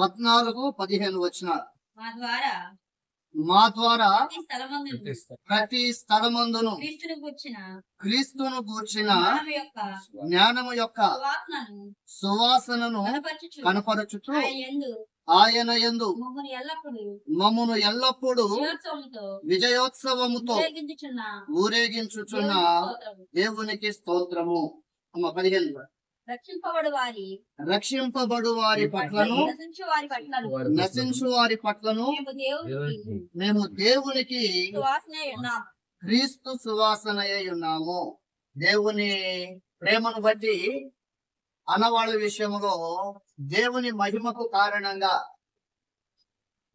14-15 వచనాలు. మా ద్వారా ప్రతి స్థలమందును క్రీస్తును గూర్చిన జ్ఞానము యొక్క సువాసనను కనపరచుచు ఆయన యందు మమ్మును ఎల్లప్పుడూ విజయోత్సవముతో ఊరేగించుచున్న దేవునికి స్తోత్రము. 15 రక్షింపబడు వారి పట్లను నశించు వారి పట్లను మేము దేవునికి క్రీస్తు సువాసనయ్య ఉన్నాము. దేవుని ప్రేమను బట్టి అన్నవాళ్ళ విషయంలో దేవుని మహిమకు కారణంగా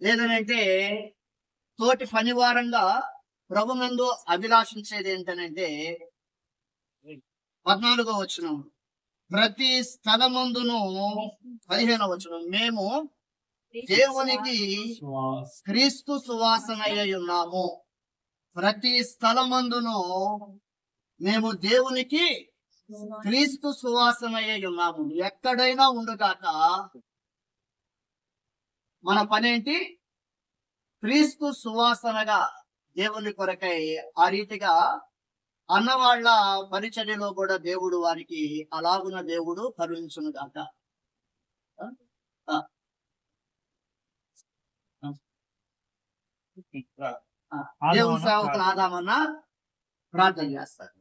లేదనంటే తోటి పనివారంగా ప్రభునందు అభిలాషించేది ఏంటనంటే 14వ వచనం ప్రతి స్థలమందును 15వ వచనం మేము దేవునికి క్రీస్తు సువాసనయ్య ఉన్నాము. ప్రతి స్థలమందును మేము దేవునికి క్రీస్తు సువాసనయ్య ఉన్నాము. ఎక్కడైనా ఉండుగాక మన పనేంటి? క్రీస్తు సువాసనగా దేవుని కొరకై ఆ రీతిగా అన్నవాళ్ల పరిచర్యలో కూడా దేవుడు వారికి అలాగున దేవుడు కరుణించును గాక. దేవుని సేవకులు ఆదామన్న ప్రార్థన చేస్తారు.